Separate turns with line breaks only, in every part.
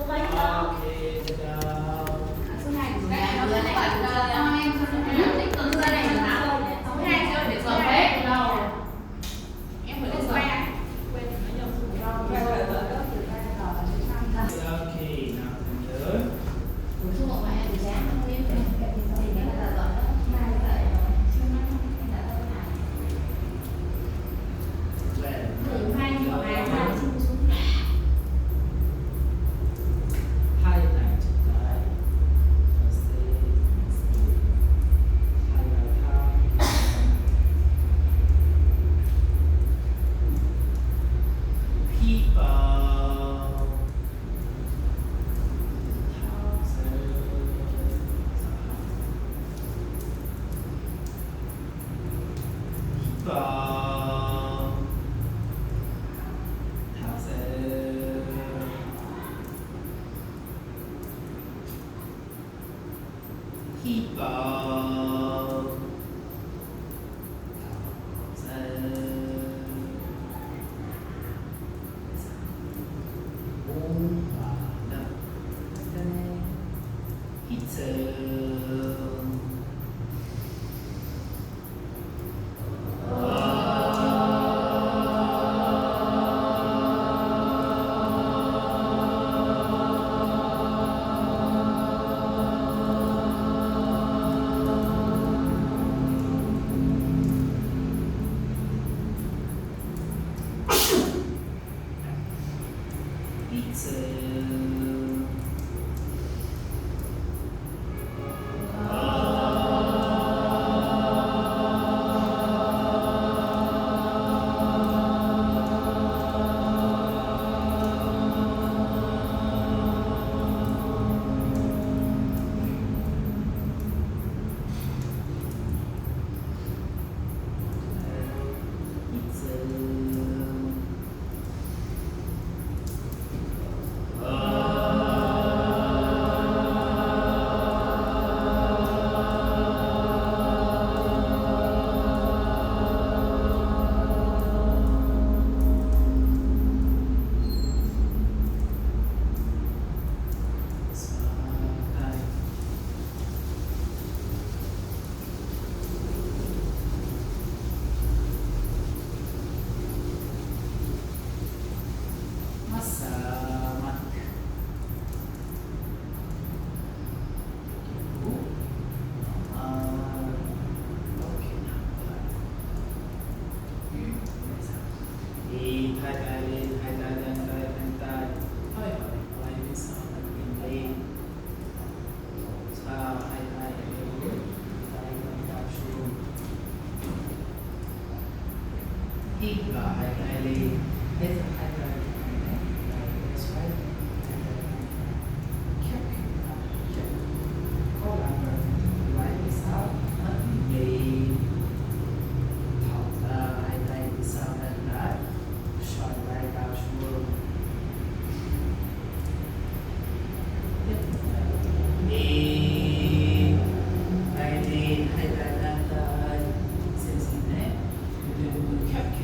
Hãy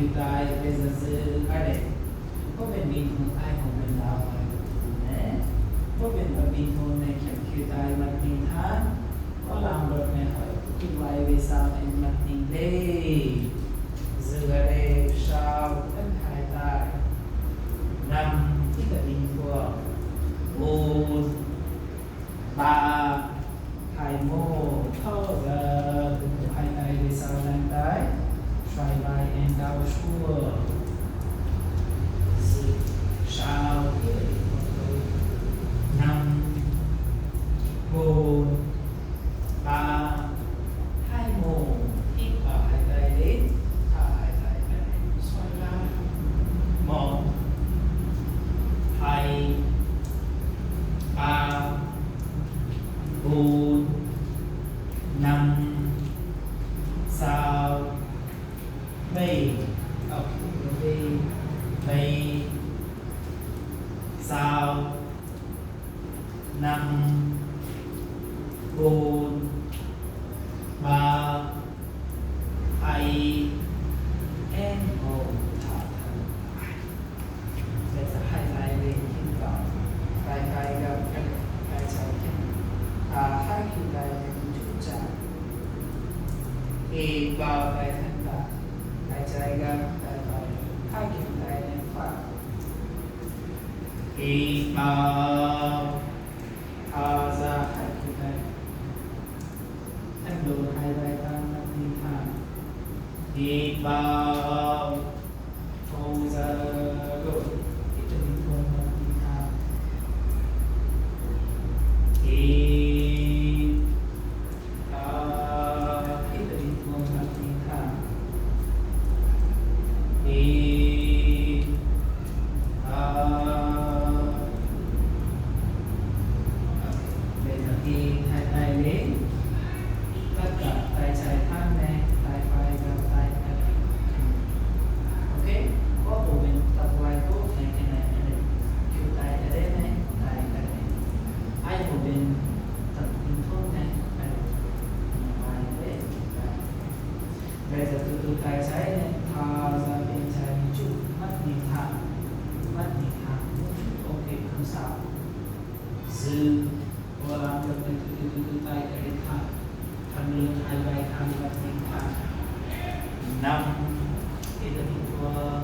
subscribe 一包来看吧，来加一个来包，太简单的话，一包，好在还不来，看ดู还来当那地方，一包，负责路，一直你通那地方，一。Bây giờ từ tay trái này thả ra bên trái một chút, mắt nhìn thẳng, ok không sao. Dư, và làm được từ tay cái thẳng, thẳng lưng hai vai thẳng mắt nhìn thẳng. 5, kita buat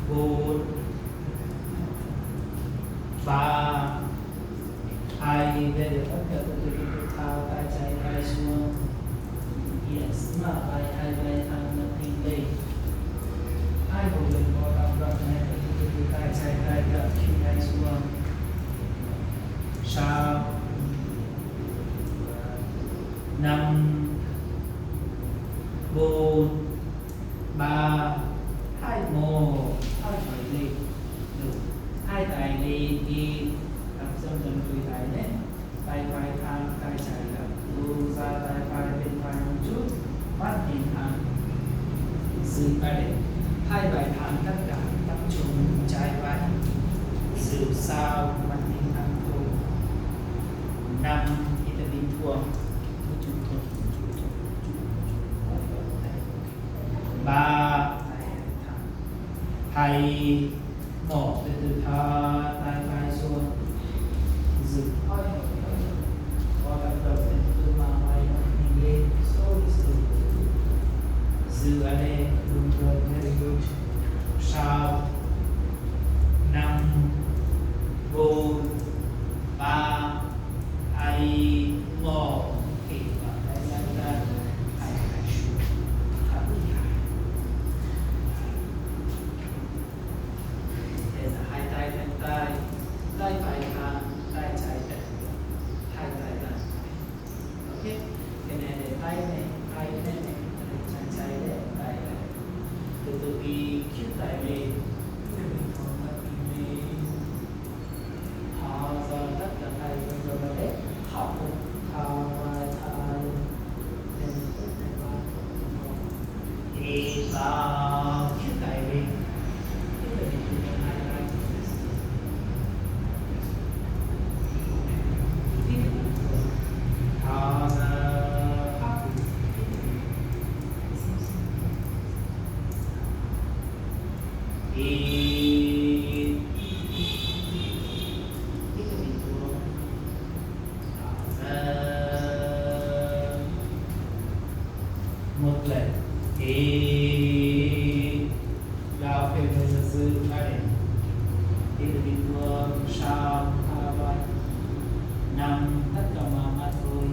4, 3, 2, bây giờ tất cả từ thao tay trái tay xuống. Yes, mà ai thằng nothing day. Ai cũng đừng có làm rộng này từ tay trái tay gặp khi tay xuống. Sao 5 4 3 2 1 2 phải đi được 2 tay đi tập dần dần từ tay này tay phải thang tay trái gặp đưa ra tay phải bên phải một chút mắt nhìn thẳng giữ cái hai bài thẳng tất cả tập trung trái vai giữ sao mắt nhìn thẳng thôi 5 kita bình thường 3 2 1 từ thở tay phải xuống giữ hơi và bắt đầu từ mà vai mình lên slowly giữ ở đây đúng rồi very good sau 5 4 3 2 1 okay và tay ra tay phải thang tay trái hai tay ra ok cái này để tay này trái để tay này từ từ đi khít tay lên mình không mất đi họ giờ tất cả tay rồi là đấy họ cùng thao vai thao lên tất cả đi vào khít tay lên một lần lao về nơi giữ này đi từ bình thường sau 5 tất cả mà thôi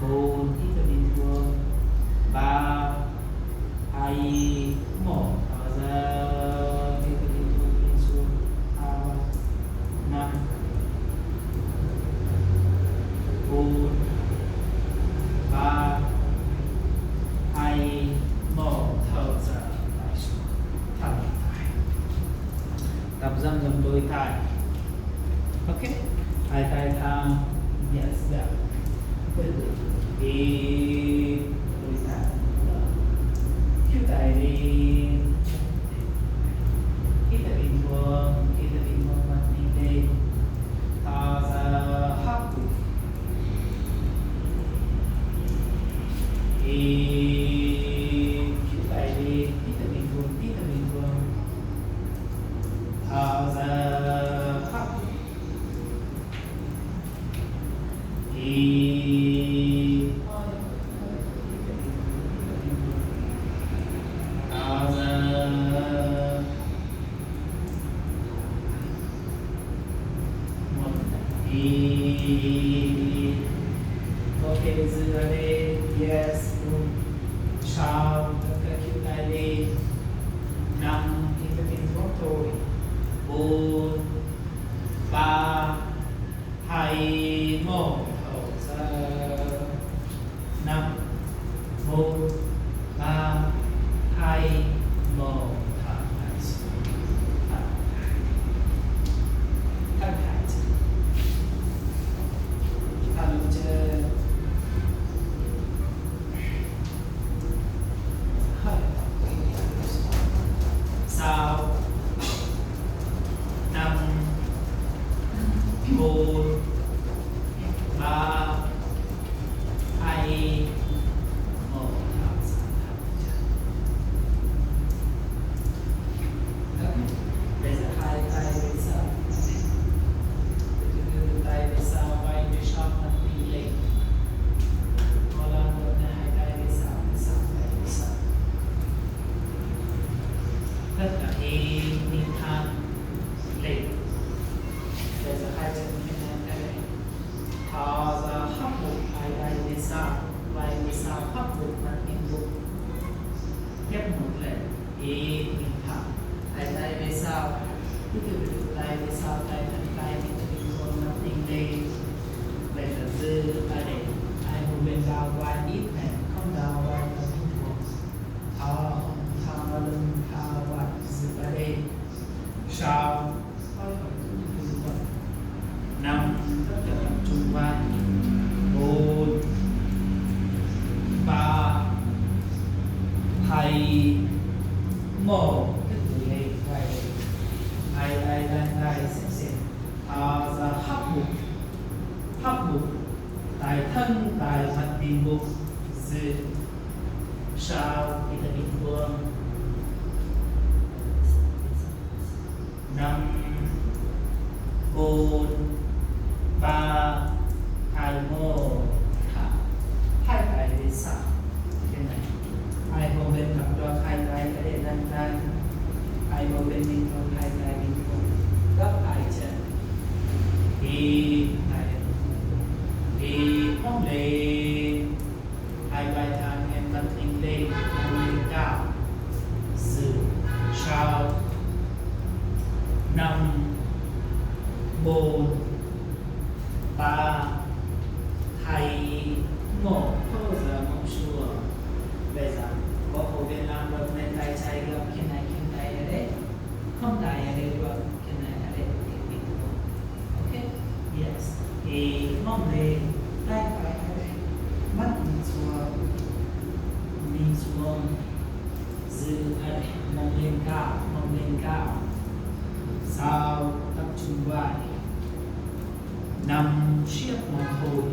4 đi từ bình thường 3 2 1 thở ra đi từ bình thường lên xuống 5 4 3 2 1 thở ra lại xuống thở lại tập dần dần đôi tay ok hai tay thang yes that đi đôi tay khi tay đi khi ta bình thường mặt đi lên thở ra hấp khi tay đi khi ta bình thường thở ra hấp Okay, zirale, yes, chào, tất cả kiểu tài lệ, năm, thì các tình huống thôi, 4, 3, 2, 1, thở ra, 5, 4, 3, 2, 1, thở lại xuống, thở lại xuống, thở chơi. Sao 5 4 3 2 1 bây giờ hai tay bên sau từ tay bên sau vai bên sau mặt đi lên có làm được hai tay bên sau tay bên sau tất cả đi thang lên bây giờ hai chân bên này đây thò ra hấp bụng hai tay bên sau vai bên sau hấp bụng mặt bên bụng tiếp một lần đi thẳng hai tay bên sau tiếp tục tay bên sau tay thân tay bên con mặt tinh lên bây giờ dư tay để hai một bên đào vai ít này không đào vai là bình thường thò lưng thò vai dư tay đây sau thôi không 5 tất cả tập trung vai 4 3 2 1 tiếp tục lên vai hai tay xếp thò ra hấp bụng tay thân tay mặt bình bụng dư sau kita bình thường 5 4 3 2 1 thả hai tay về sau thế này hai một bên cầm cho hai tay cái để lăn lăn hai một bên mình không hai tay mình không gấp hai chân đi không lên hai vai thang em đặt lên cao giữ sau 5 4 3 2 1 thôi giờ mong xua bây giờ có hồ bên làm được nên tay chạy gặp cái này ở đây không tay ở đây được cái này ở đây ok yes thì mong lên tay phải ở đây mắt nhìn xuống giữ ở đây mong lên cao sao tập trung vai 5 chiếc mong hồi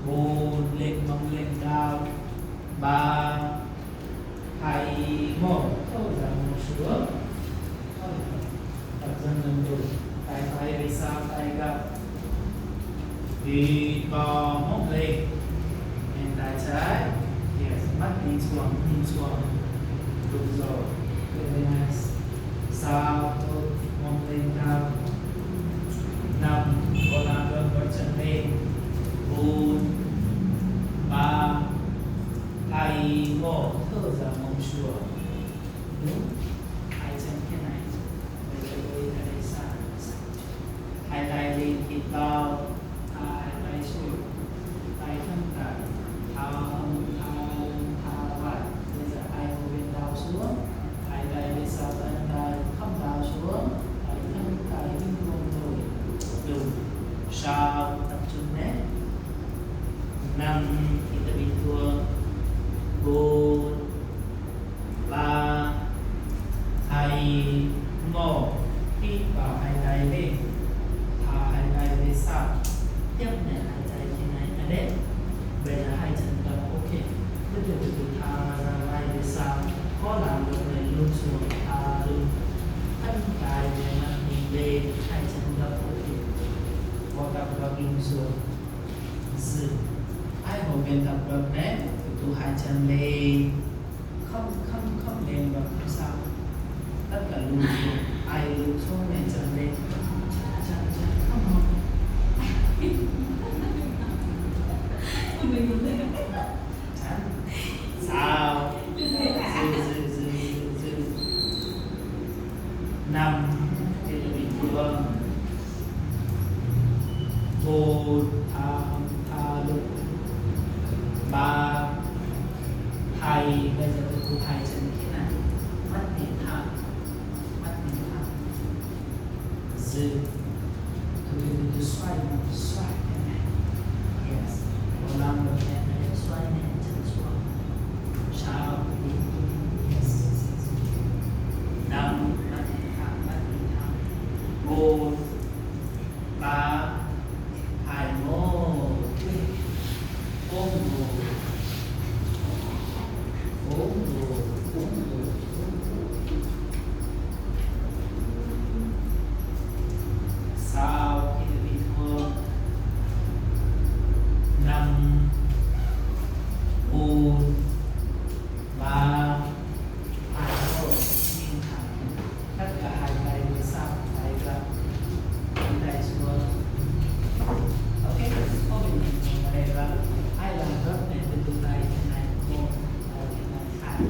4 lên mong lên cao 3 2 1 thôi ra mong xuống tập dần rồi tay phải về sau tay gặp đi bò mong lên and tay trái yes mắt nhìn xuống đúng rồi very nice sao thôi mong lên cao 5 có làm được với chân lên 4 3 2 1 thở ra mong xuống đúng hai chân thế này bây giờ tôi ở đây xa hai tay lên thịt to hai tay xuống tay thân cả thao vai bây giờ hai một bên đào xuống hai tay bên sau thân tay không đào xuống tay thân tay bình thường rồi đúng sau tập trung nhé 5 kita bình thường 4 3 2 1 hít vào hai tay lên thả hai tay về sau tiếp nhận hai tay trên này ở đây bây giờ hai chân tập ok tiếp tục từ thả ra vai về sau có làm được này luôn xuống thả lưng thân tay về mặt mình lên hai chân tập ok có tập vào kim xuống giữ hai một bên tập được đấy tụ hai chân lên không lên và không sao tất cả lùi xuống ai lùi xuống này chân lên chân không một tha lục ba thầy. Bây giờ tôi cô thầy sẽ như thế này, mắt nhìn thẳng, dư tôi xoay thế này, yes, một lần một nhẹ này xoay nhẹ chân xuống, sao đi, yes, năm mắt nhìn thẳng, một ba hai một, ôm đồ, sao khi bị thua năm bốn ba hai một, nhìn thẳng tất cả hai tay về sau, tay ra tay xuống. Ok, có mình nhìn vào đây ra ai làm rất này từ từ tay thế này một thế này hai,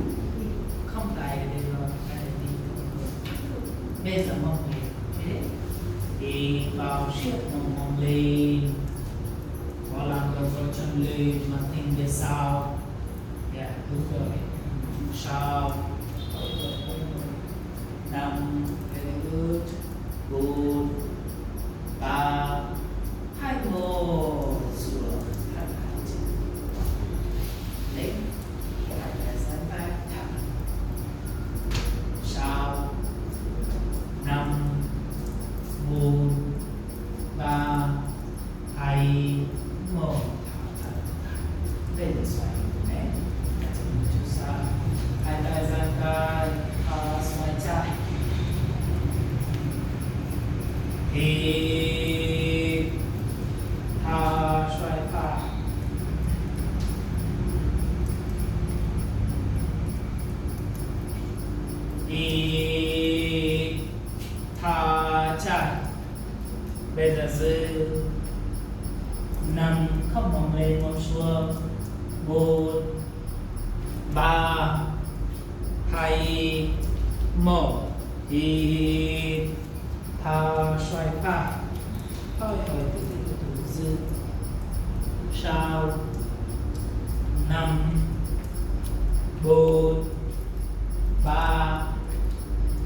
không tay đây rồi cái này đi. Bây giờ mong mình thế đi vào siết mong lên, có làm được có chân lên mà tin về sau, yeah, đúng rồi, sau năm, very good, bốn ba hai một, xuống hai chân lên, hai tay sang tay thẳng, sau năm bốn ba hai một, bây giờ xoay nhé, chút xa, hai tay giang tay, xoay trái, hít thả xoay phải, hít thả trái. Bây giờ giữ năm, không mong lên mong xuống, bốn ba hai một, hít thả xoay phải, hơi từ từ giữ, sau năm bốn ba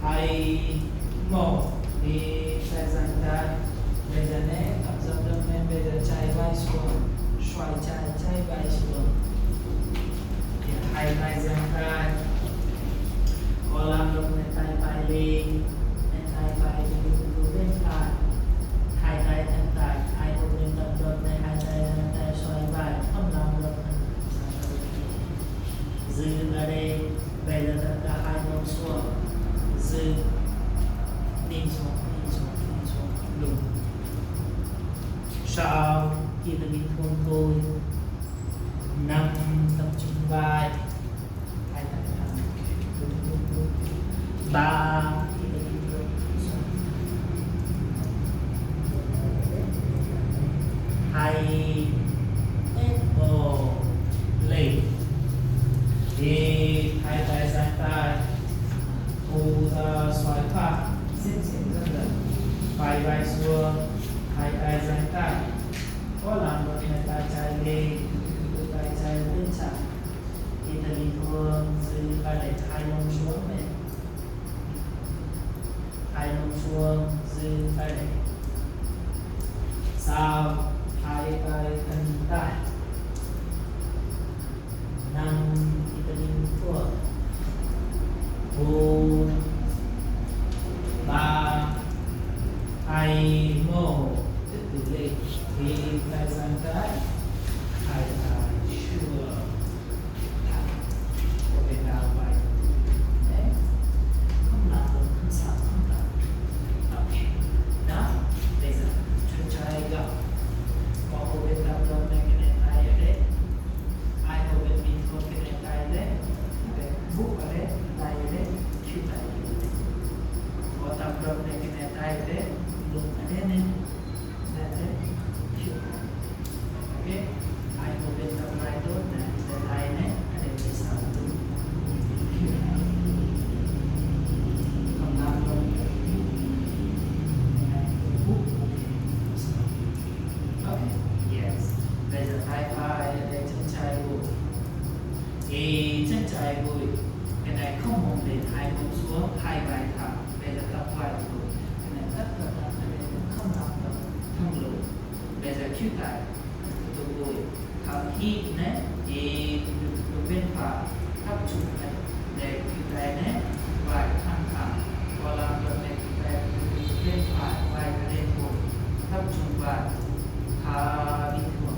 hai một, hít tay giang tay. Bây giờ nè, abdomen bây giờ chạy vai xuống, xoay chạy vai xuống, hai tay giang tay, có làm được này tay phải lên, tay phải lên phải, hai tay thân tay, hai tay lên tập được này, hai tay xoay vai, không làm được dư ở đây. Bây giờ tất cả hai mông xuống, dư đi xuống lùi. Sau khi ta bị thôn tôi năm tập trung vai, hai tay thẳng, ba khi ta bị thôn hai một lên, thì hai tay giang tay, thu ra xoay phải, xếp rất là vai xuống, hai tay giang tay, có làm được hai tay chạy lên, tay chạy lên chặt, khi ta đi thường giữ tay để hai mông xuống này, hai mông xuống, giữ tay để sau, hai tay thân tay, năm khi ta đi thường, bốn ba hai một, từ từ lên, thì tay sang tay, hai tay chưa thẳng, có bên nào vậy, đấy, không làm được, không sao, không làm, ok, đó, bây giờ chúng ta gặp, có bên nào đâu này cái này. xuống hai bài thảo bây giờ tập vài rồi cái này tất cả là không làm được không đủ bây giờ chữ tại tụi tôi thảo thi nè thì tụi bên phải thấp trung này để chữ tại nè vài tham khảo và làm được này chữ tại bên phải vài cái lên một thấp trung vài thà bình thường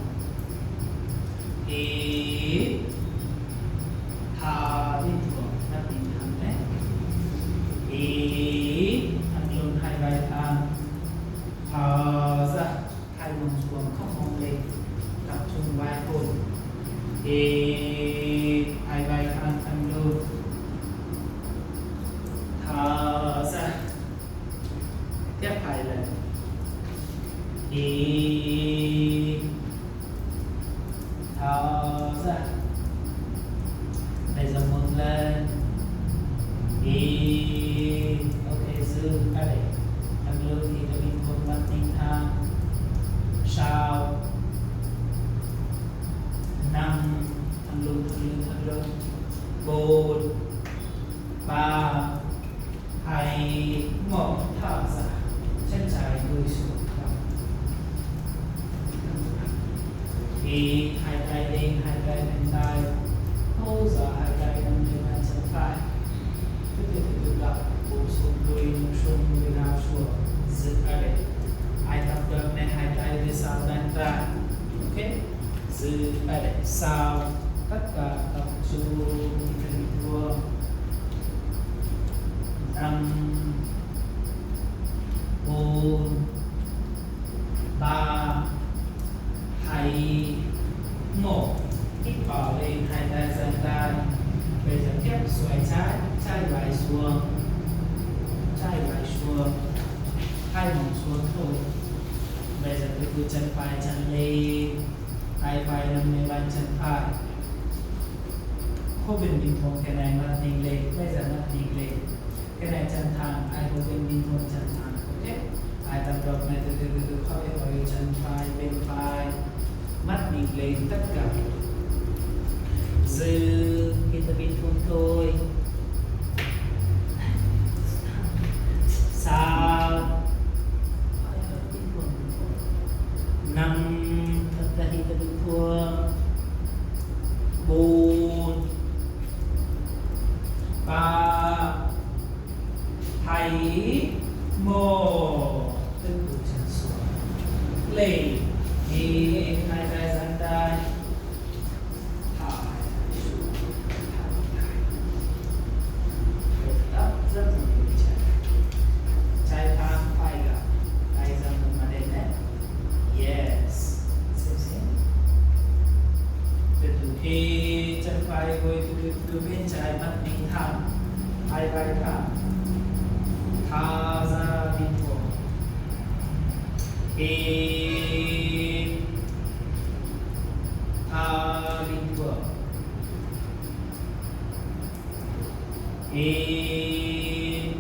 thì thà bình thường là bình thường đấy thì anh luôn hai bài thang thà ra hai vùng xuống không mong lên tập trung vài phút thì hai bài thang anh luôn thà ra tiếp hai lần thì thở ra bây giờ một lần thì ok giữ cái này thằng lưu thì tôi bình thường bắt tinh thang sao năm thằng lưu bốn ba hai một thở ra chân trái lùi xuống thì hai tay lên hai tay lên tay hô giờ hai tay nâng lên bàn chân phải tiếp tục đặt bụng xuống lùi nào xuống giữ ở đây ai tập được này hai tay về sau bàn tay ok giữ ở đây sau tất cả tập trung bình thường 5 4 3 2 1 hít vào lên hai tay dần tay bây giờ tiếp xoay trái vai xuống hai mông xuống thôi bây giờ tôi cứ chân phải chân lên hai vai nằm lên bàn chân phải không bình thường cái này nó đi lên bây giờ nó đi lên cái này chân thẳng ai không bình thường chân thẳng ok ai tập được này từ khỏi chân phải bên phải mắt nhìn lên tất cả dư khi ta bình thường thôi sao 5 tất cả khi ta bình thường 4 3 2 1 tức cử chân xuống lên đi hai tay dang tay thả xuống tóc rất là nhiều trái thang phải gặp tay dang mà đến đấy yes xem từ từ khi chân phải với từ bên trái mắt mình thẳng hai vai thẳng thả ra bình thường khi thả bình thường khi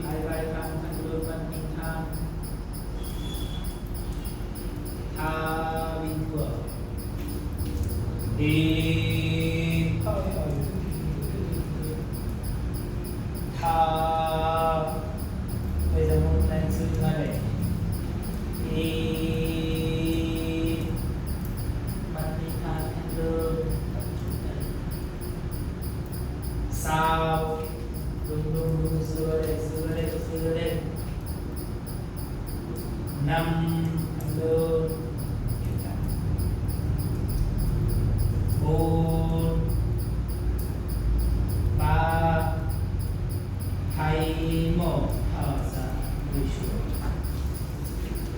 hai vai thẳng thân đôi mắt mình thẳng thả bình thường khi bây giờ một lần giữ ra đây thì mắt đi thang thân đơn sao đúng dưa đây 5 thân đơn 4 3 2 1 thở ra lùi xuống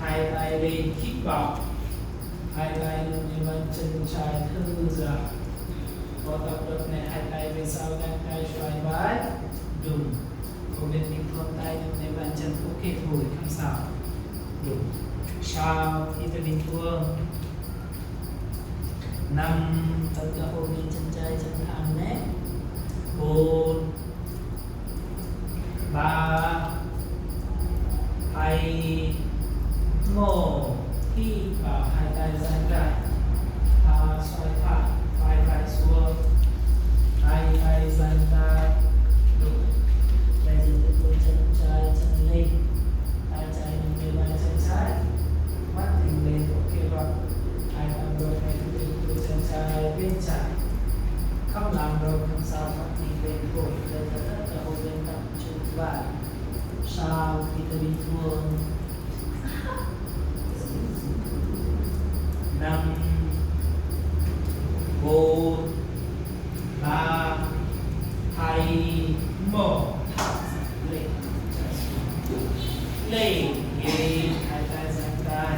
hai tay lên hít vào hai tay lên bàn chân trái thư giãn có tập được này hai tay về sau găng tay xoay vai đúng không biết bình thường tay lên bàn chân ok thôi không sao đúng sao thì tôi bình thường 5 tất cả ôm lên chân trái chân thẳng nhé 4 3 2 1 hít vào hai tay dang tay xoay phải xuống hai tay dang tay đúng bây giờ tôi tôi chân trái chân lên tay trái nâng lên vai chân trái mắt nhìn lên ok rồi hai tay rồi hai tôi chân trái bên trái không làm rồi không sao mắt nhìn lên gối lên tất cả hô bên tập trung vai sao kita bình thường 5 4 3 2 1 lên lên hai tay giang tay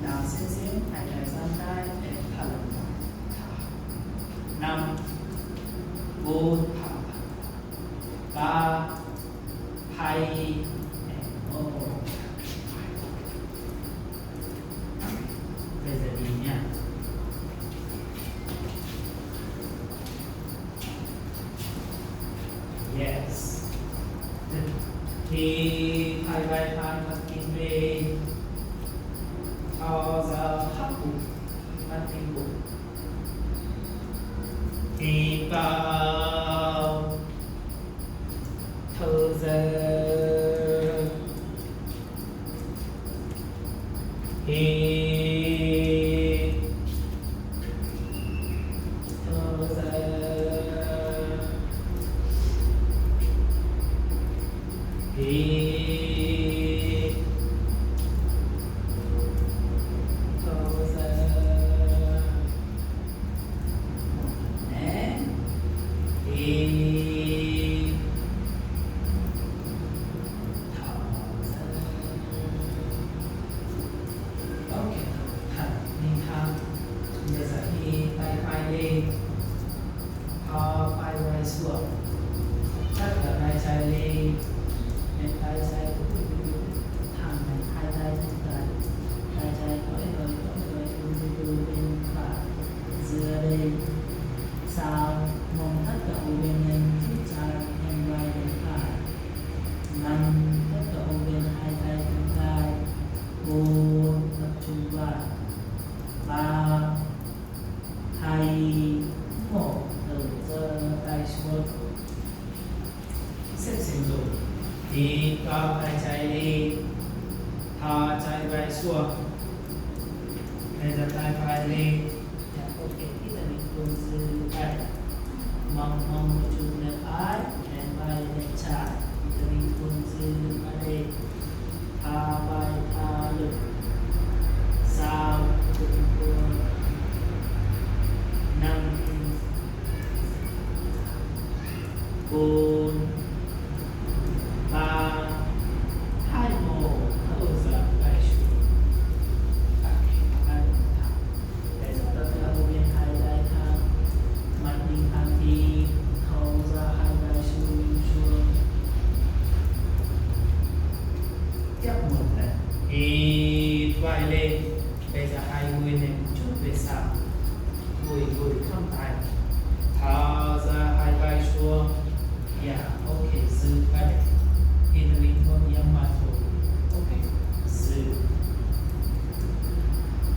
nào xíu xíu hai tay giang tay để thở 5 4 3 2 1 bây giờ đi nha yes thì hai vai thang mặt kinh về cho giờ hấp bụng mặt kinh bụng thì vào thở giờ thì thì cao tay trái đi thò trái vai xuống bây giờ tay phải đi ok kita hitung sekali mong một chút left eye and vai bên trái kita hitung sekali thò vai thò lực sao hitung 5 4 3 2 1 thở ra tay xuống để cho ta theo bên hai tay thang mặt nhìn thang thì thở ra hai tay xuống tiếp một lần thì vai lên bây giờ hai người này một chút về sau gối không tay thở ra hai tay xuống yeah okay giữ cái in the window yang masuk okay giữ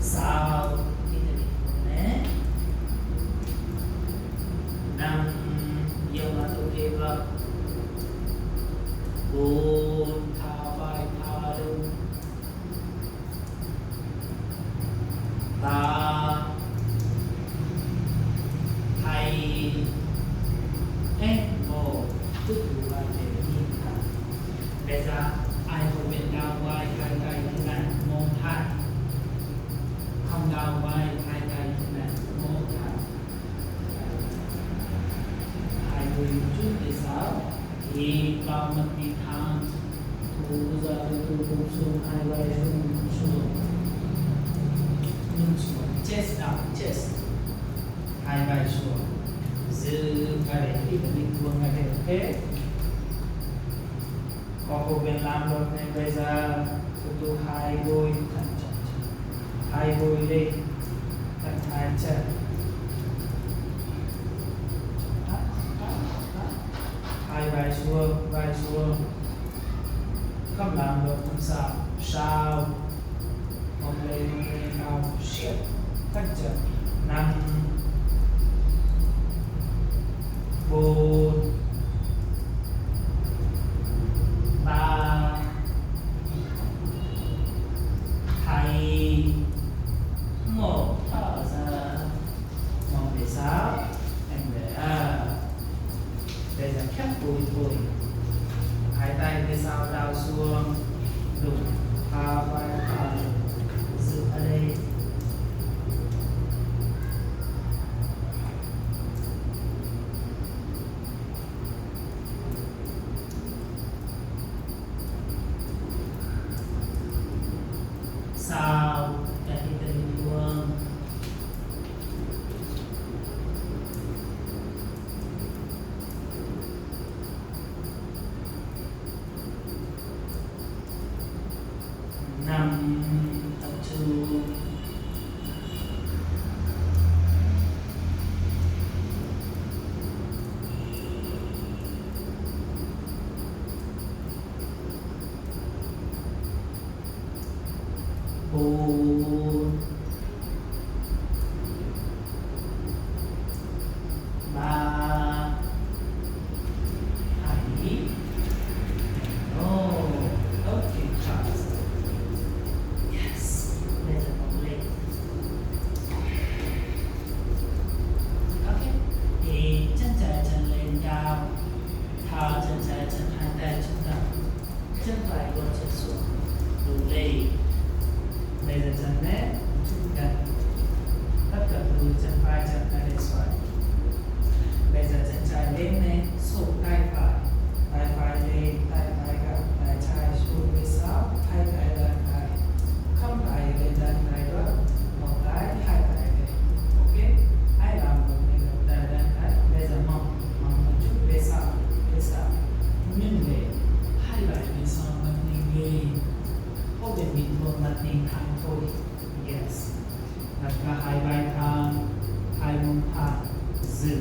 sao in the window nè 5 yang masuk ke bawah 4 thả vai thả lưng 3 2 1 tức là để nhìn thẳng bây giờ ai không biết đau vai hai tay như này mông thẳng không đau vai hai tay như này mông thẳng hai người chút để sao thì cao mặt đi thẳng thu ra từ bụng xuống hai vai xuống chest down chest hai vai xuống giữ cái này thì mình buông cái này ok có hồ bên làm được nên bây giờ tôi hai đôi hai đôi lên thẳng hai chân hai vai xuống không làm được không sao sao không lên nào siết thẳng chân 5 4 3 2 1 thở ra, mong về 6 em để bây giờ khép bụi thôi, hai tay phía sau đào xuống, đụng thả vai thả giữ ở đây. Sao kaki tadi buang. Năm tập trung. Bốn 3 2 okay, chance. Yes, bây giờ bóng lên. Ok, thì chân trái chân lên cao, thả chân trái chân hai tay chân thẳng, chân phải gối chân xuống, đủ lên. Bây giờ chân nét gần, tất cả đùi chân phải chân tay lên xoay. Bây giờ chân trái lên này, sổ tay phải lên, tay phải gập, tay trái xuống phía sau, hai tay lên tay, không tay lên lên tay đó, một tay hai tay lên, ok? Ai làm được này một tay lên tay. Bây giờ mong một chút phía sau, nhưng về hai lại phía sau mặt nhìn về, không để bị buông mặt nhìn thẳng thôi. Yes. Đặt cả hai vai thẳng, hai mông thẳng, giữ.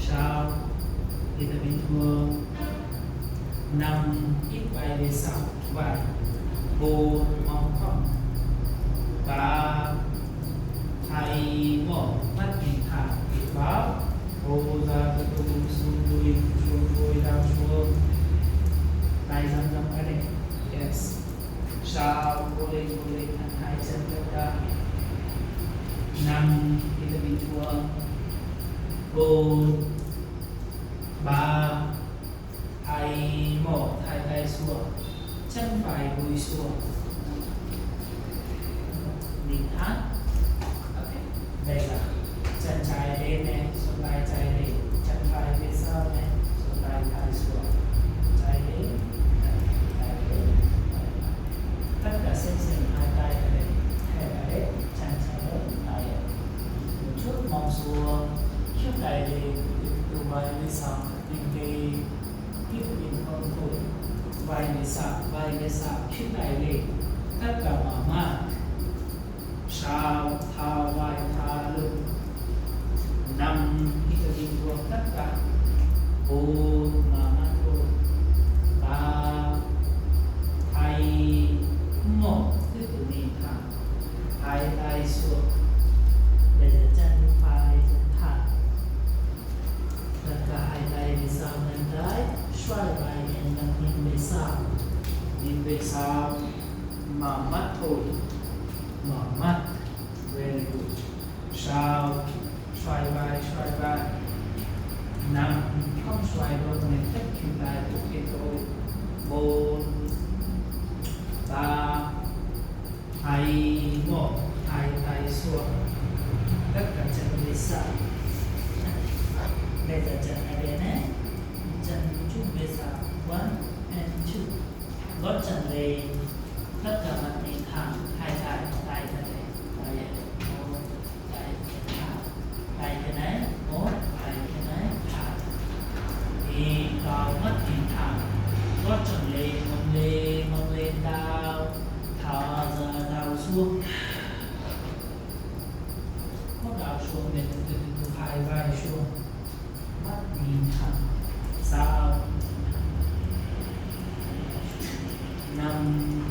Sao? Kita bình thường. 5 hít vai về sau, vai. 4 mông thẳng. 3 2 1 mắt nhìn thẳng, hít vào. Hô ra từ từ xuống đuôi đau xuống. Tay dâm ở đây. Yes. Sao? Boleh thẳng hai chân lên ra. 5 kita bình thường. 4 3 2 1 hai tay xuống, chân phải gối xuống, đỉnh thắt. Ok, đây là chân trái lên này, xuống tay trái lên, chân phải phía sau này, xuống tay phải xuống, trái lên, tay lên, tất cả xem hai tay ở đây, hay ở đây, chân trái lên, tay một chút mong xuống. Trước tay lên, từ vai về sau, tìm cái tiếp bình không thôi. Vai về sau, trước tay lên, tất cả mở mắt. Sao, thả vai, thả lưng. 5 kita bình thường tất cả. 4 mở mắt thôi. 3 2 1 tiếp tục nhìn thẳng. Hai tay xuống. Bây giờ chân phải chân thẳng. Tất cả hai tay về sau bên trái, xoay vai nhẹ nhàng nhìn về sau. Nhìn về sau, mở mắt thôi. Mở mắt. Very good. Sao? Xoay vai. 5 không xoay đâu, mình thích chúng ta của cái thôi. 4 3 2 1 hai tay xuống. Tất cả chân về sau. Bây giờ chân ở đây này, chân chút về sau, 1 and 2, gót chân lên, tất cả mặt nhìn thẳng, hai tay tay thế này, tay thế này, một, tay thế này, thả, thì vào mắt nhìn thẳng, gót chân lên, mông lên đau, thở ra đau xuống, gót đau xuống mình từ hai vai xuống. Mắt nhìn thẳng. Sao? 5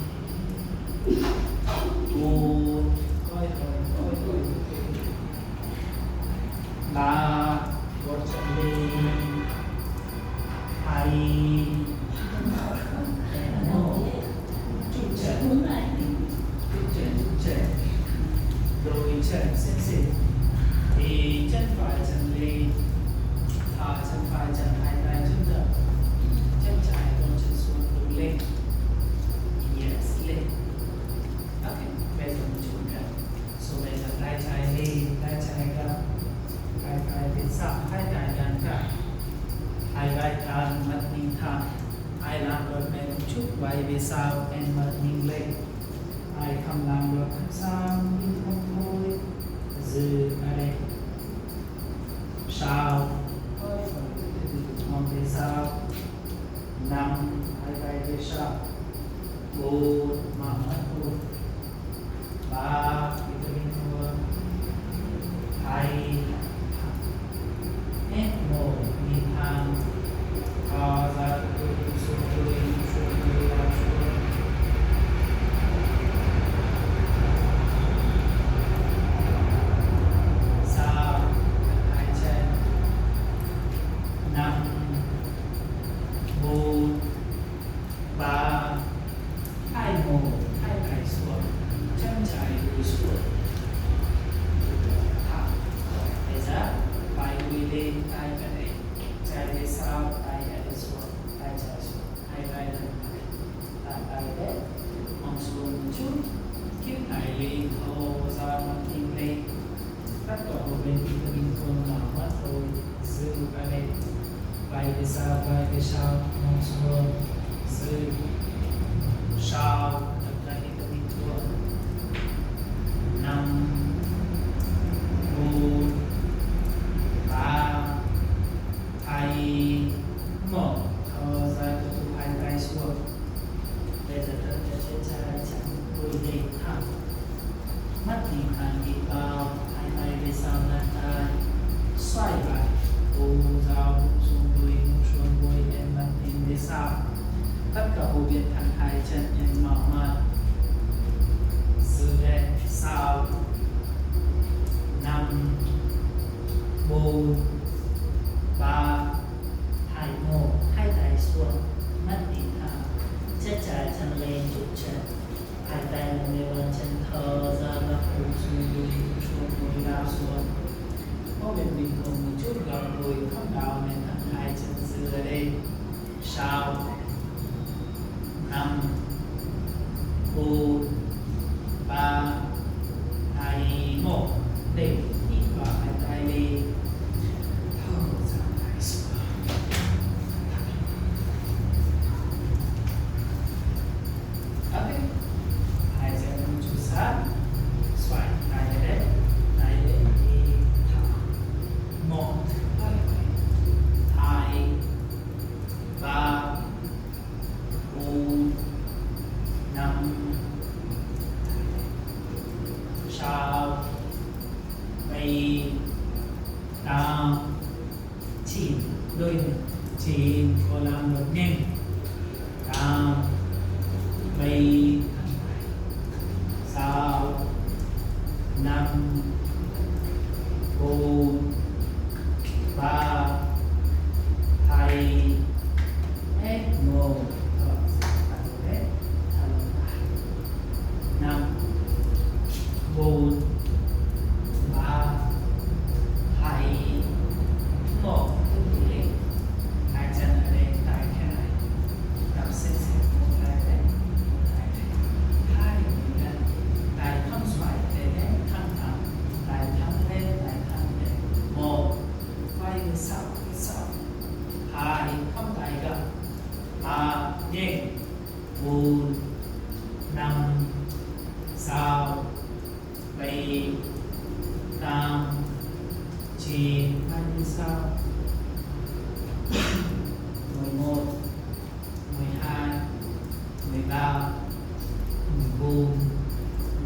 chân xếp xếp thì chân phải chân lên, thả chân phải chân hai tay trước ngực, chân trái con chân xuống đúng lên, yes lên. Ok, bây giờ mình chụp cái, so bây giờ tay trái lên, tay trái gập, hai tay bên sau, hai tay gắn cả, hai vai thẳng mặt mình thẳng, hai làm đôi bên một chút vai về sau, and mặt mình lên, hai không làm đôi bên sau, mình không thôi, giữ ở đây, sau, về sau, năm, hai tay về sau, bốn, mở mắt thôi, ba, kita minum, hai, một, nhìn thẳng, thở ra từ từ xuống ra xuống, sau, hai chân, năm, bốn, ba, hai một, hai tay xuống, chân trái lùi xuống, thẳng, bây giờ vai lùi lên, tay về đây, trái về sau, tay về xuống, tay trái xuống, hai tay lên tay đấy, mong xuống một chút, kiếp này lên, thô ra mặt tim lên, tất cả một bên kita bingung mở mắt rồi, giữ ở đây, vai về sau, mong xuống, giữ, sau, tất cả kita bingung, năm, bốn, ba, hai, một, thở ra từ hai tay xuống, bây giờ thân cho chân trái chẳng lùi lên thẳng, mắt nhìn thẳng đi vào, hai tay về sau ngang tay, xoay vai, ôm dao xuống đuôi, em mắt nhìn về sau, tất cả bộ viện thẳng hai chân em mở mắt, giữ đây, sau, năm, bốn, ba, hai, một, hai tay xuống, mắt nhìn thẳng, chân trái chân lên trụ chân, hai tay lên bên chân thở ra và ôm xuống đuôi đào xuống, có việc bình thường một chút gọn đùi không đau nên thẳng hai chân giữ ở đây, sau, năm, bốn, ba, hai, một, để hít vào hai tay lên, thở ra hai xuống. Ok, hai chân một chút sát, xoay tay lên đi thẳng, một, hai, ba, bốn, năm, sáu, bảy, tám, chín, đôi chín, có làm một nhanh, tám, bảy, sáu, năm, bốn, ba, hai, một, năm, bốn, ba, hai, một, hai chân ở đây, tay thế này, đập xếp một tay đây, hai chân, tay không xoay để thẳng thẳng, tay thẳng lên, một, vai về sau, hai, không tay gập, ba, nhẹ, bốn, năm, sáu, bảy, tám, chín, hai mươi sau, 11, 12, 13, 14,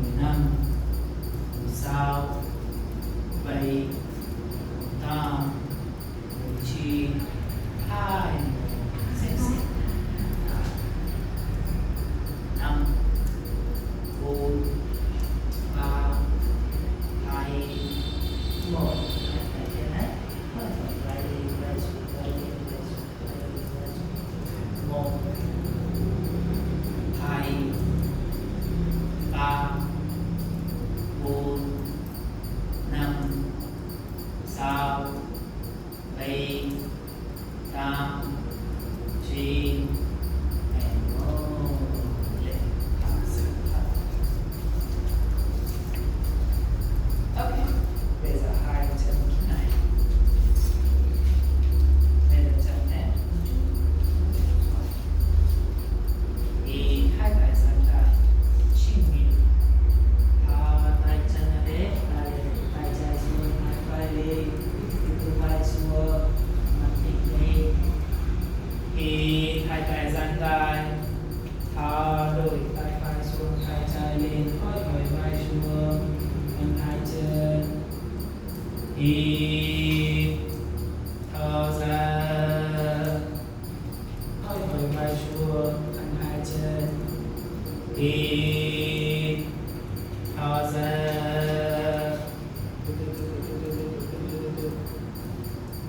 15, 16, 17, 18, 19, 20, xếp xếp, 5, 4, 3, 2, 1, một, hai, ba, bốn, 1 thở ra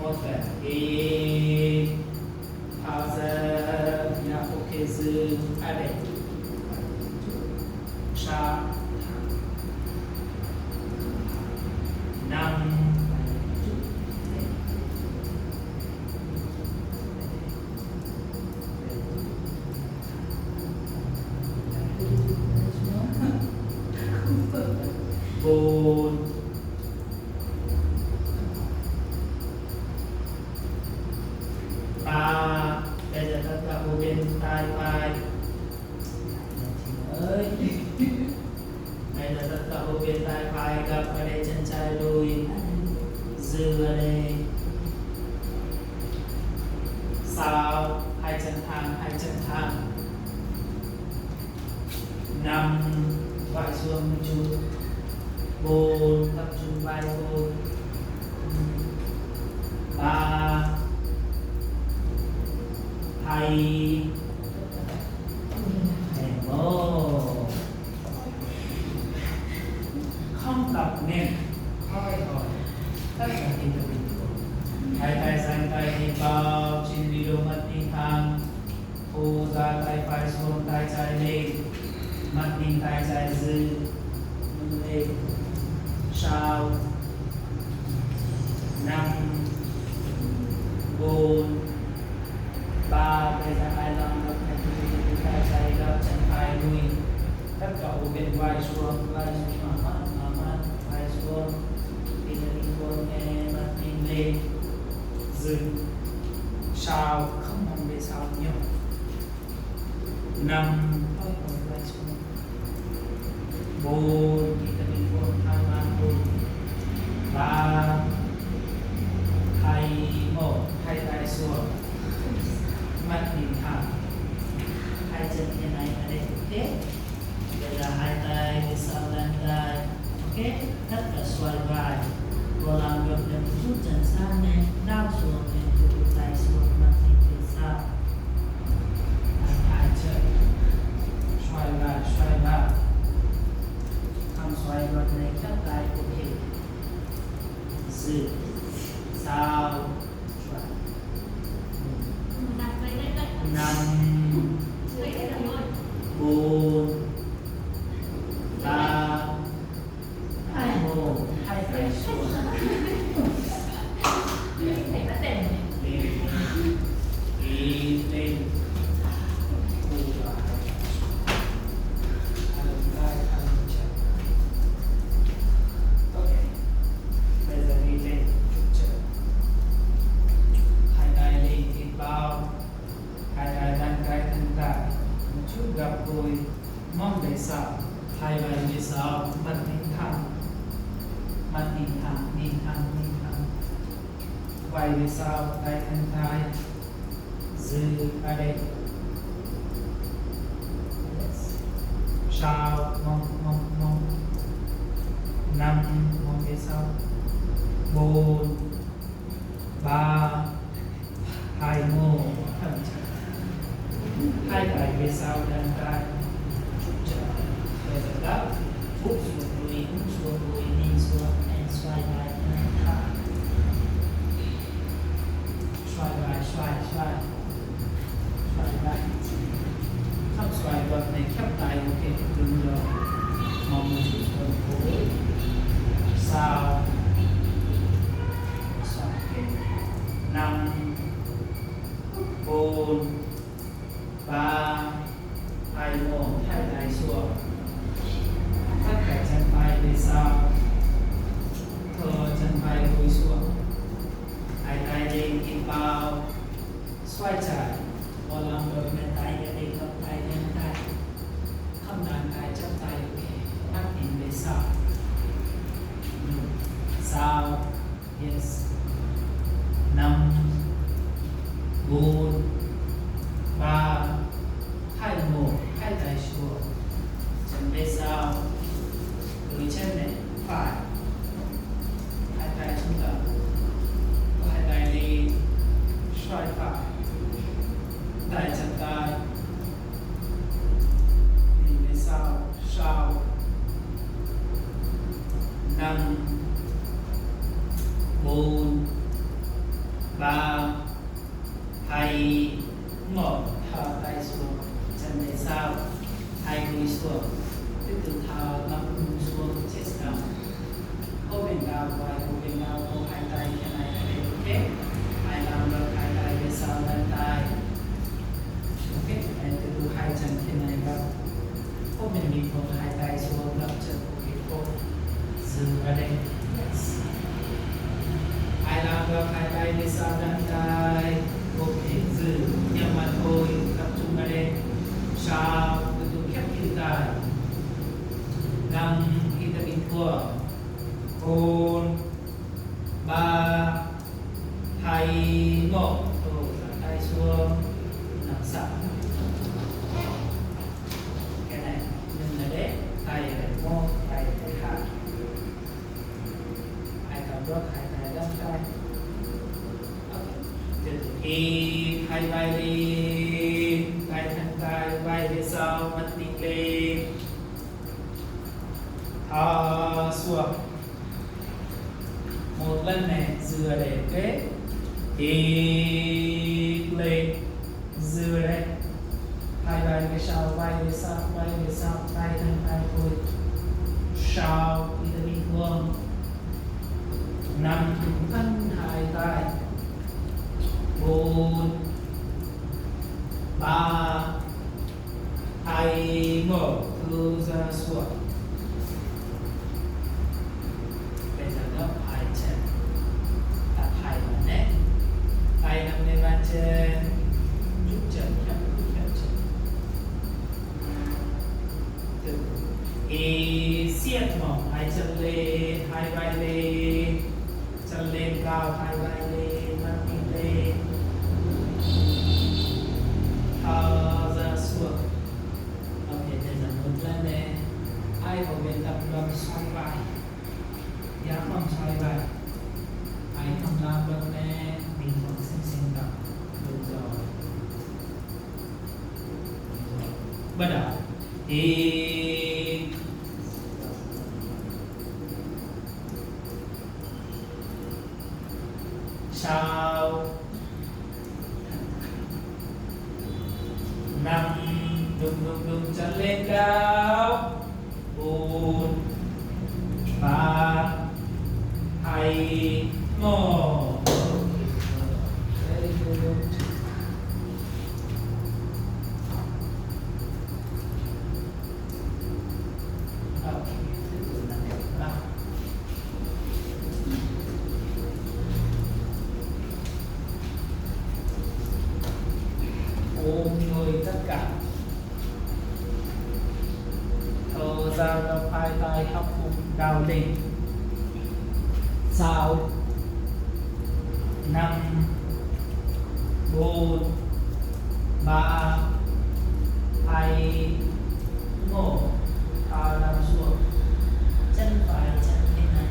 1 về 1 thở ra nhà ok dư ai đây sa 5 4 3 bây giờ tất cả vô bên tay phải ơi bây giờ tất cả vô bên tay phải gặp ở đây chân trái lùi dư ở đây 6 hai chân thẳng 5 vai xuống một chút 4 tập trung vai xuống 3 2 1 không tập nên thôi tất cả đi được hai tay sang tay đi vào trên video mắt đi thẳng thu ra tay phải xuống tay trái lên mắt nhìn tay trái dư lên sau 5 4 3 bây giờ hai lần gấp tay trái gấp chân phải lùi tất cả ở bên vai xuống mắt vai xuống đi xuống nghe mắt nhìn lên dừng sau không mong về sau nhiều 5 thôi còn vai xuống 4 kita đi xuống hai mắt 3 2 1 hai tay xuống mắt nhìn thẳng hai chân như này ở đây ok đây là hai tay phía sau lên tay ok tất cả xoay vai cố làm được một chút chân sang này đau xuống này từ tay xuống mắt nhìn phía sau hai chân xoay vai không xoay vật này khép lại ok dư sau 5 4 3 2 1 hai tay xuống lên ok bây giờ đi lên hai tay lên thịt bao hai tay đang cái thân tay một chút gặp đôi mong về sau hai vai về sau mắt nhìn thẳng vai về sau tay thân tay dư ở đây sau mong 5 mong về sau 4 3 2 1 hai tay về sau chân tay bây giờ gấp úp xuống đùi đi xuống and xoay vai thẳng xoay vai không xoay vật này khép tay ok đừng rồi mong một chút hơn cố sau xoay 5 4 3 2 1 hai tay xuống tất cả chân phải về sau thở chân phải lùi xuống hai tay lên kim bao xoay trái còn làm được bên tay ở đây cầm tay lên tay không đàn tay chấp tay ok mắt nhìn về sau sau yes 5 4 3 2 1 hai tay xuống chân về sau đôi chân này phải hai tay xuống tập hai tay lên xoay phải tay chân tay đi về sau ngập xuống chest down. Open down vai, open down cô hai tay thế này để ok. Hai làm được hai tay về sau lên tay. Ok, and từ từ hai chân thế này vào. Open đi cô hai tay xuống gập chân ok cô. Dừng ở đây. Yes. Hai làm được hai tay về sau lên tay. Ok, dừng. Nhưng mà thôi, tập trung ở đây. Sau, từ từ khép kín tay. Nằm hít thở bình thường. 4 3 2 1 thở ra tay xuống nằm sẵn cái này nhưng là đấy tay ở đây một tay ở đây hai hai cầm rốt hai tay đắp tay tiếp tục hít hai vai lên tay thẳng tay vai về sau mắt tinh lên thở xuống một lần này dừa để kết hít lên dừa đây hai vai về sau tay thân tay thôi sau thì ta bình thường nằm thân hai tay 4 3 2 1 thư ra xuống. Bây giờ gấp hai chân đặt hai bàn nét tay nằm lên bàn chân rút chân nhấp chân từ siết mỏng hai chân lên hai vai lên chân lên cao hai vai lên mắt mình lên thở ra xuống. Ok, bây giờ một lần này ai có biết tập gầm xoay vai giá không xoay vai ai không làm được nè mình còn xem tập được rồi bắt đầu thì sau năm đùng chân lên cao 4 3 2 1 ôm người tất cả thở ra gập hai tay khắc phục đào lên sau 5 4 3 2 1 thở nằm xuống chân phải chân bên này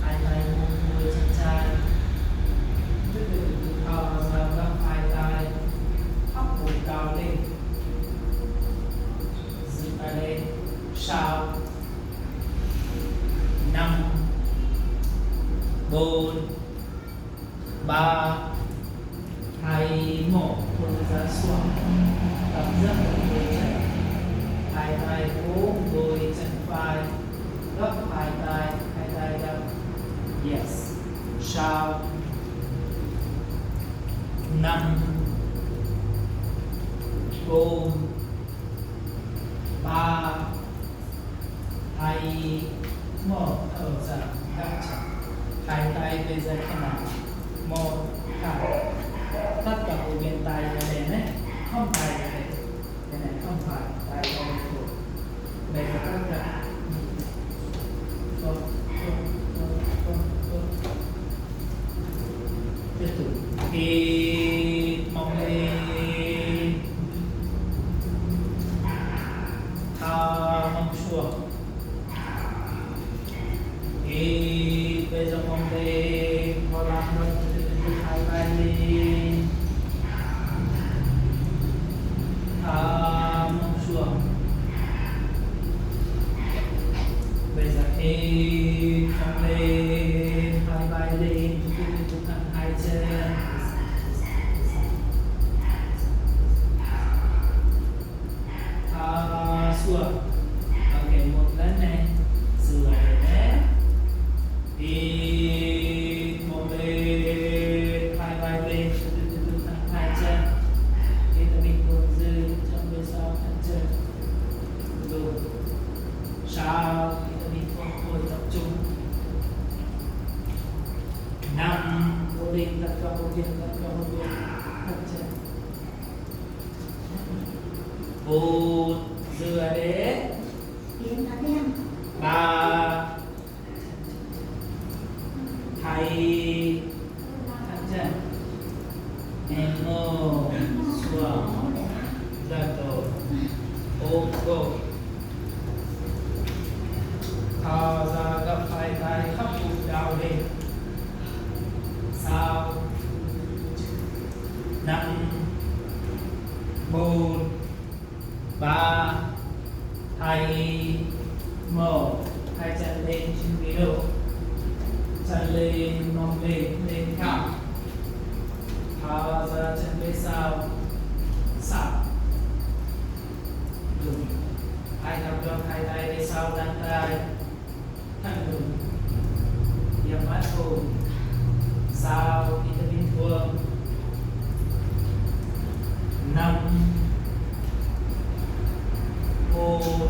hai tay ôm người chân trái từ từ thở ra gập hai tay khắc phục đào lên dừng ở đây sau 5 4 3 2 1 thở ra xuống tập rất đôi chân hai tay ôm đôi chân phải gấp hai tay gấp yes sau 5 4 3 2 1 thở ra gấp chặt hai tay bây giờ thế nào 1 2 tất cả bộ bên tay ra đây này không tay ra đây cái này không phải tay ra đây thuộc bây giờ tất cả tiếp tục hít mong lên thở mong xuống hít bây giờ mong lên có làm được hai vai lên thở mong xuống bây giờ hít mong lên hai vai lên chúng ta hai chân thở xuống ok một lần này sửa để đi một bên hai vai lên từ từ thẳng hai chân khi ta mình cuộn dư trong bên sau thẳng chân rồi sau khi ta mình cuộn hồi tập trung năm vô định đặt vào một viên thẳng chân một dựa đến ba thầy thẳng chân em ngô xuống ra tổ ôm gối thò ra gấp hai tay khắp bụng đào lên sao năm bốn ba hai một hai chân lên trên ghế độ chân lên mông lên thẳng thò ra chân bên sau sắp đúng hai cặp đôi hai tay bên sau nắm tay thẳng đúng nhắm mắt hồn sau khi ta bình thường năm bốn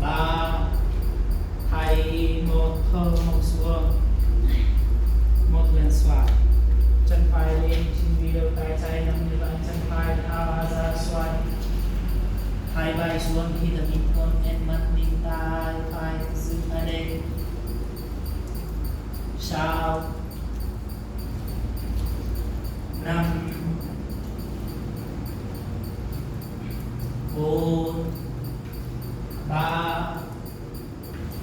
ba hai một thở hông xuống một lần xoạc chân phải lên trên ví đầu tay trái nắm như vậy chân phải thả ra xoay hai vai xuống khi ta bình thường em mắt nhìn tay phải giữ ở đây sau năm bốn ba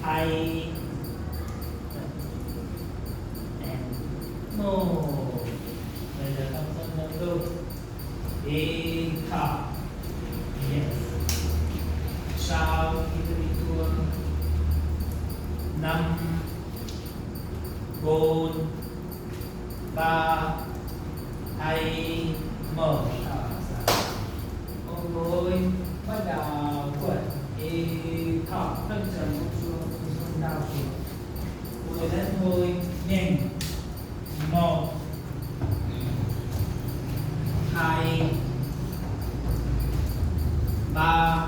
hai một bây giờ ta phân nhận luôn đi thở yes sau khi ta đi tuôn năm bốn ba hai một ôm gối bắt đầu quật đi thở thân trần xuống đau xuống ngồi lên thôi nhanh một hai ba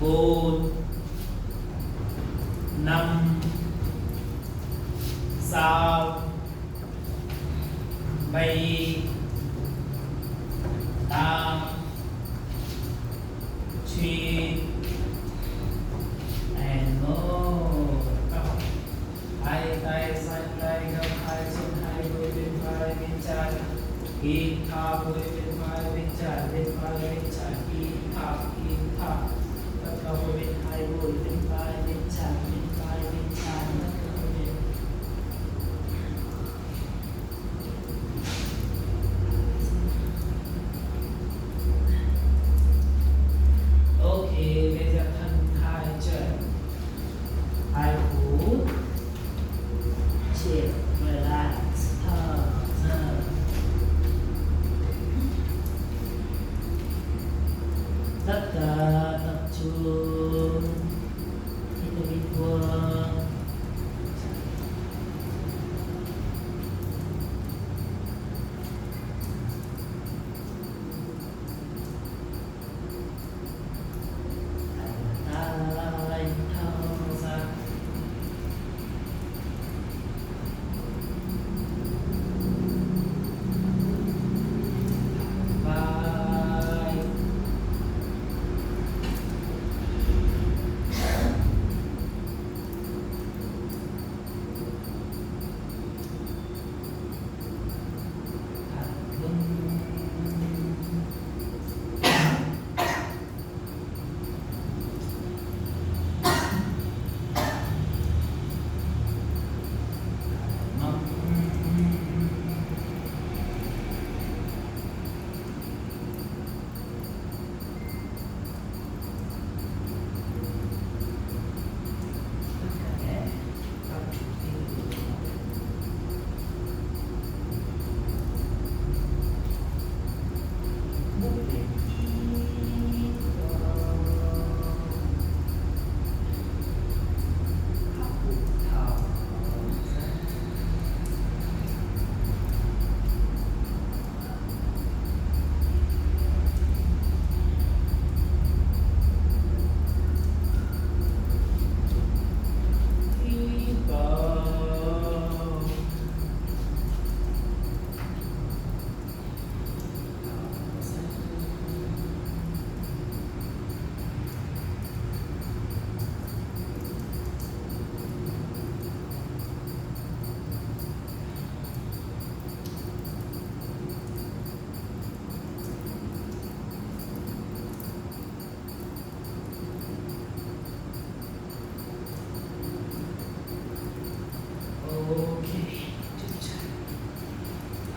bốn năm sáu bảy tám chín and more hai tay sang tay gập hai chân hai đôi bên phải bên trái hít thở đôi bên phải bên trái hít thở tất cả đôi bên hai đôi bên phải bên trái ok bây giờ thân hai chân hai cú chiều relax thở ra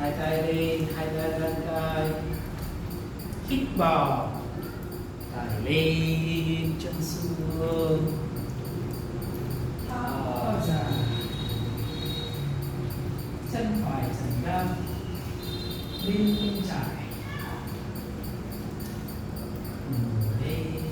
hai tay lên hai tay lên tay hít vào tay lên chân xuống thở ra chân phải dần ra bên trái lên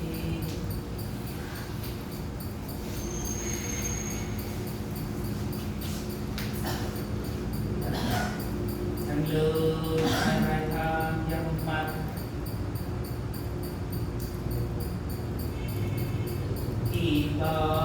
thẳng lưng hai vai thang dang mặt hít vào